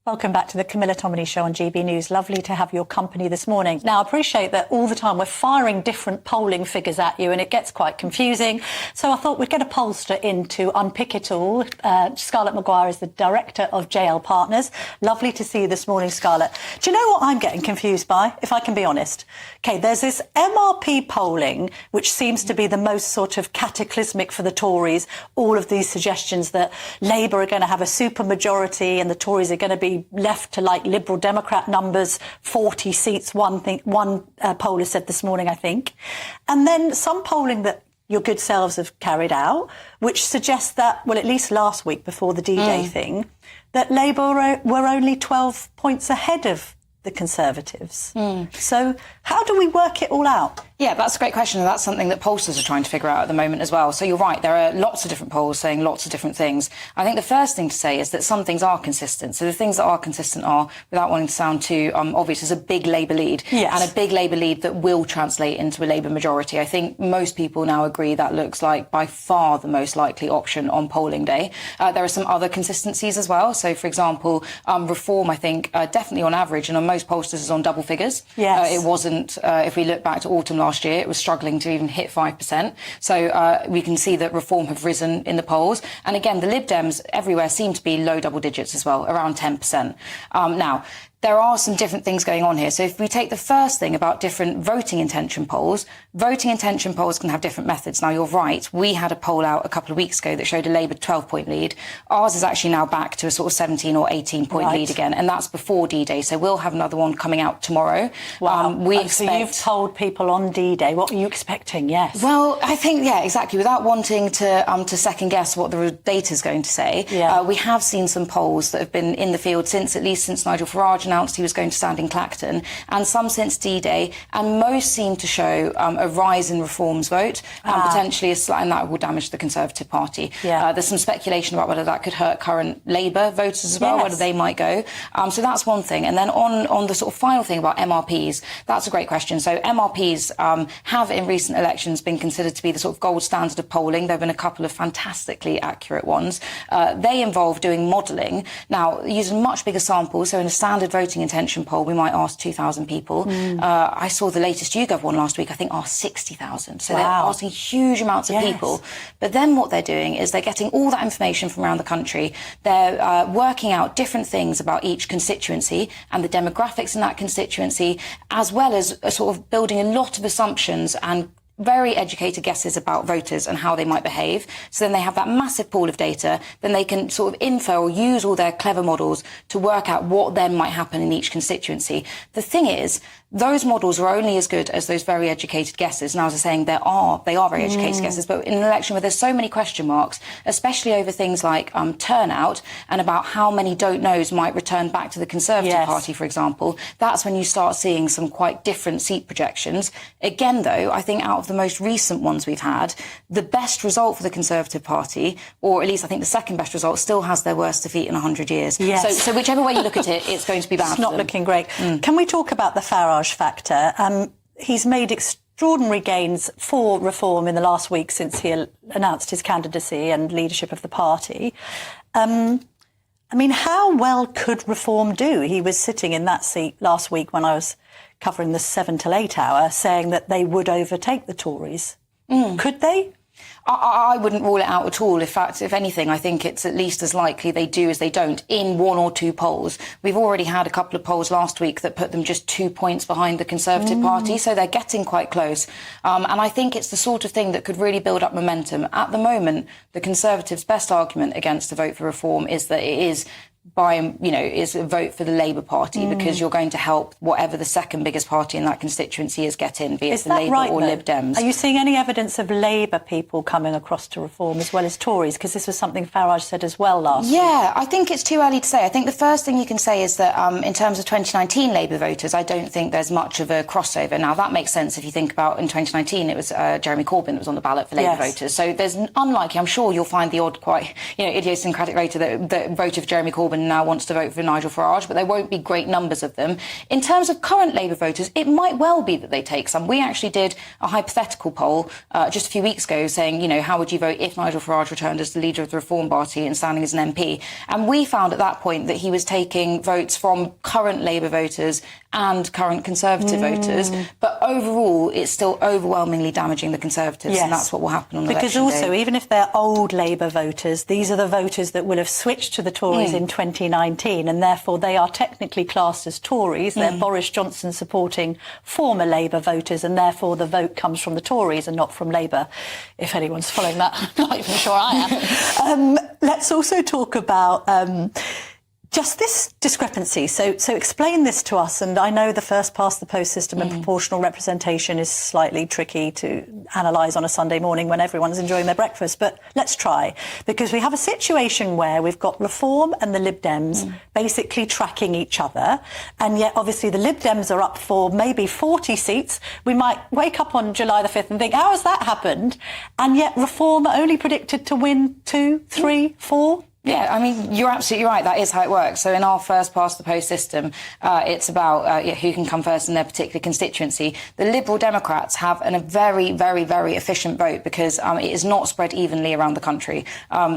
Welcome back to the Camilla Tominey Show on GB News. Lovely to have your company this morning. Now, I appreciate that all the time we're firing different polling figures at you and it gets quite confusing. So I thought we'd get a pollster in to unpick it all. Scarlett Maguire is the Director of JL Partners. Lovely to see you this morning, Scarlett. Do you know what I'm getting confused by, if I can be honest? OK, there's this MRP polling, which seems to be the most sort of cataclysmic for the Tories. All of these suggestions that Labour are going to have a supermajority and the Tories are going to be left to like Liberal Democrat numbers, 40 seats, one poller said this morning, I think. And then some polling that your good selves have carried out, which suggests that, well, at least last week before the D-Day thing, that Labour were only 12 points ahead of the Conservatives. So how do we work it all out? Yeah, that's a great question, and that's something that pollsters are trying to figure out at the moment as well. So you're right, there are lots of different polls saying lots of different things. I think the first thing to say is that some things are consistent. So the things that are consistent are, without wanting to sound too obvious, is a big Labour lead. Yes. And a big Labour lead that will translate into a Labour majority. I think most people now agree that looks like by far the most likely option on polling day. There are some other consistencies as well. So, for example, Reform, I think, definitely on average, and on most pollsters is on double figures. Yes. It wasn't, if we look back to autumn last year, it was struggling to even hit 5%. So we can see that Reform have risen in the polls. And again, the Lib Dems everywhere seem to be low double digits as well, around 10%. Now, there are some different things going on here. So if we take the first thing about different voting intention polls can have different methods. Now, you're right. We had a poll out a couple of weeks ago that showed a Labour 12-point lead. Ours is actually now back to a sort of 17 or 18-point lead again. And that's before D-Day. So we'll have another one coming out tomorrow. Wow. So you've told people on D-Day. What were you expecting? Yes. Well, I think, yeah, exactly. Without wanting to second guess what the data is going to say, we have seen some polls that have been in the field since Nigel Farage announced he was going to stand in Clacton, and some since D-Day, and most seem to show a rise in Reform's vote, and potentially and that will damage the Conservative Party. There's some speculation about whether that could hurt current Labour voters as well, whether they might go. So that's one thing. And then on the sort of final thing about MRPs, that's a great question. So MRPs have in recent elections been considered to be the sort of gold standard of polling. There have been a couple of fantastically accurate ones. They involve doing modelling. Now, using much bigger samples, so in a standard voting intention poll, we might ask 2,000 people. I saw the latest YouGov one last week, I think asked 60,000. So they're asking huge amounts of people. But then what they're doing is they're getting all that information from around the country. They're working out different things about each constituency and the demographics in that constituency, as well as sort of building a lot of assumptions and very educated guesses about voters and how they might behave. So then they have that massive pool of data. Then they can sort of infer or use all their clever models to work out what then might happen in each constituency. The thing is, those models are only as good as those very educated guesses. Now, as I was saying, they are very educated guesses, but in an election where there's so many question marks, especially over things like turnout and about how many don't knows might return back to the Conservative Party, for example, that's when you start seeing some quite different seat projections. Again, though, I think out of the most recent ones we've had, the best result for the Conservative Party, or at least I think the second best result, still has their worst defeat in 100 years. So whichever way you look at it, it's going to be bad. It's not looking great. Can we talk about the Farage factor? He's made extraordinary gains for Reform in the last week since he announced his candidacy and leadership of the party. I mean, how well could Reform do? He was sitting in that seat last week when I was covering the 7 till 8 hour, saying that they would overtake the Tories. Could they? I wouldn't rule it out at all. In fact, if anything, I think it's at least as likely they do as they don't in one or two polls. We've already had a couple of polls last week that put them just 2 points behind the Conservative Party, so they're getting quite close. And I think it's the sort of thing that could really build up momentum. At the moment, the Conservatives' best argument against a vote for Reform is that it is is a vote for the Labour Party because you're going to help whatever the second biggest party in that constituency is get in, be it the Labour or Lib Dems. Are you seeing any evidence of Labour people coming across to Reform as well as Tories? Because this was something Farage said as well last week. Yeah, I think it's too early to say. I think the first thing you can say is that in terms of 2019 Labour voters, I don't think there's much of a crossover. Now, that makes sense if you think about in 2019 it was Jeremy Corbyn that was on the ballot for Labour voters. So there's unlikely, I'm sure you'll find the odd quite idiosyncratic voter that voted for Jeremy Corbyn Corbyn now wants to vote for Nigel Farage, but there won't be great numbers of them. In terms of current Labour voters, it might well be that they take some. We actually did a hypothetical poll just a few weeks ago saying, how would you vote if Nigel Farage returned as the leader of the Reform Party and standing as an MP? And we found at that point that he was taking votes from current Labour voters and current Conservative voters, but overall it's still overwhelmingly damaging the Conservatives, and that's what will happen on election day. Because also, even if they're old Labour voters, these are the voters that will have switched to the Tories in 2019, and therefore they are technically classed as Tories. They're Boris Johnson supporting former Labour voters, and therefore the vote comes from the Tories and not from Labour. If anyone's following that, I'm not even sure I am. Let's also talk about just this discrepancy. So explain this to us. And I know the first past the post system and proportional representation is slightly tricky to analyse on a Sunday morning when everyone's enjoying their breakfast. But let's try, because we have a situation where we've got Reform and the Lib Dems basically tracking each other. And yet, obviously, the Lib Dems are up for maybe 40 seats. We might wake up on July the 5th and think, how has that happened? And yet Reform are only predicted to win 2, 3, 4. Yeah, I mean, you're absolutely right. That is how it works. So in our first past the post system, it's about who can come first in their particular constituency. The Liberal Democrats have a very, very, very efficient vote because it is not spread evenly around the country.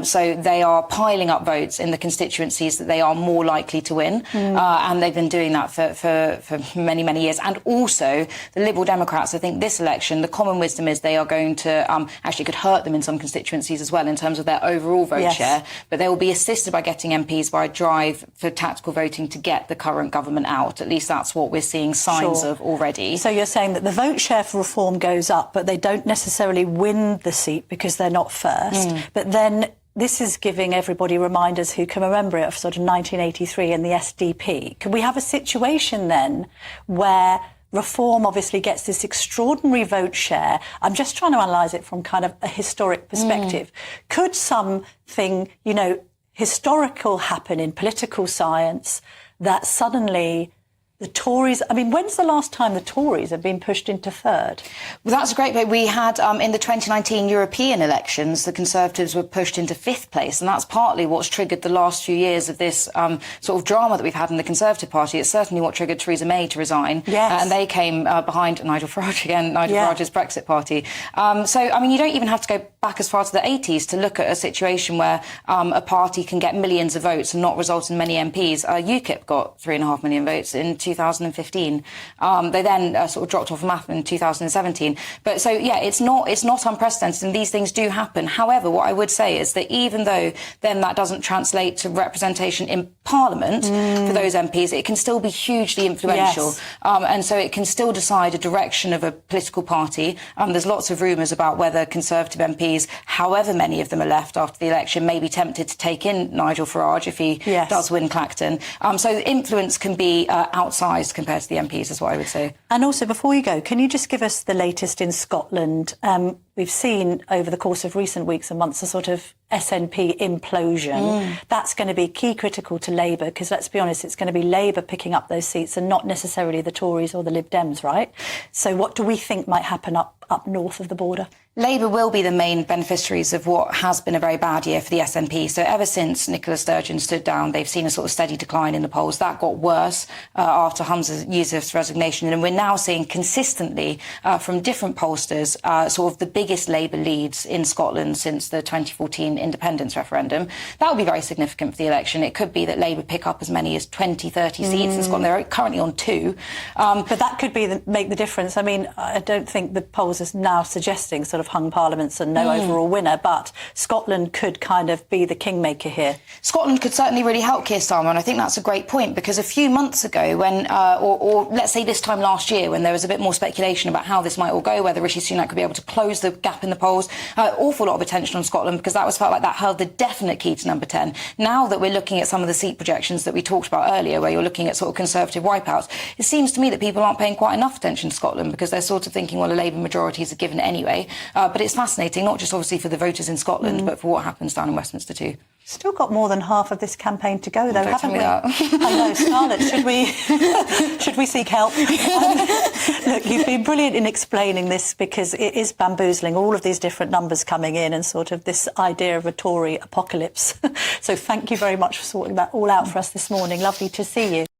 So they are piling up votes in the constituencies that they are more likely to win. And they've been doing that for many, many years. And also, the Liberal Democrats, I think this election, the common wisdom is they are going to actually could hurt them in some constituencies as well in terms of their overall vote share. But they will be assisted by getting MPs by a drive for tactical voting to get the current government out. At least that's what we're seeing signs of already. So you're saying that the vote share for Reform goes up, but they don't necessarily win the seat because they're not first. But then this is giving everybody reminders who can remember it of sort of 1983 and the SDP. Could we have a situation then where Reform obviously gets this extraordinary vote share? I'm just trying to analyse it from kind of a historic perspective. Could something, historical happen in political science that suddenly the Tories... I mean, when's the last time the Tories have been pushed into third? Well, that's a great point. We had, in the 2019 European elections, the Conservatives were pushed into fifth place, and that's partly what's triggered the last few years of this sort of drama that we've had in the Conservative Party. It's certainly what triggered Theresa May to resign. Yes. And they came behind Nigel Farage again, Farage's Brexit Party. So, I mean, you don't even have to go back as far to the 80s to look at a situation where a party can get millions of votes and not result in many MPs. UKIP got 3.5 million votes in 2015. They then sort of dropped off a map in 2017. But so, yeah, it's not unprecedented, and these things do happen. However, what I would say is that even though then that doesn't translate to representation in Parliament for those MPs, it can still be hugely influential. Yes. And so it can still decide a direction of a political party. There's lots of rumours about whether Conservative MPs, however many of them are left after the election, may be tempted to take in Nigel Farage if he does win Clacton. So the influence can be outsized compared to the MPs, is what I would say. And also, before you go, can you just give us the latest in Scotland? We've seen over the course of recent weeks and months a sort of SNP implosion. That's going to be key critical to Labour, because let's be honest, it's going to be Labour picking up those seats and not necessarily the Tories or the Lib Dems, right? So what do we think might happen up north of the border? Labour will be the main beneficiaries of what has been a very bad year for the SNP. So ever since Nicola Sturgeon stood down, they've seen a sort of steady decline in the polls. That got worse after Hamza Yousaf's resignation. And we're now seeing consistently from different pollsters sort of the biggest Labour leads in Scotland since the 2014 independence referendum. That will be very significant for the election. It could be that Labour pick up as many as 20, 30 seats in Scotland. They're currently on 2. But that could be make the difference. I mean, I don't think the polls are now suggesting sort of hung parliaments and no overall winner, but Scotland could kind of be the kingmaker here. Scotland could certainly really help Keir Starmer, and I think that's a great point, because a few months ago when, or let's say this time last year, when there was a bit more speculation about how this might all go, whether Rishi Sunak could be able to close the gap in the polls, awful lot of attention on Scotland, because that was felt like that held the definite key to number 10. Now that we're looking at some of the seat projections that we talked about earlier, where you're looking at sort of Conservative wipeouts, it seems to me that people aren't paying quite enough attention to Scotland, because they're sort of thinking, well, a Labour majority is a given anyway. But it's fascinating, not just obviously for the voters in Scotland, Scotland, but for what happens down in Westminster too. Still got more than half of this campaign to go, though, Don't haven't we? tell me that. I know, Scarlett, should we seek help? Look, you've been brilliant in explaining this, because it is bamboozling, all of these different numbers coming in and sort of this idea of a Tory apocalypse. So thank you very much for sorting that all out for us this morning. Lovely to see you.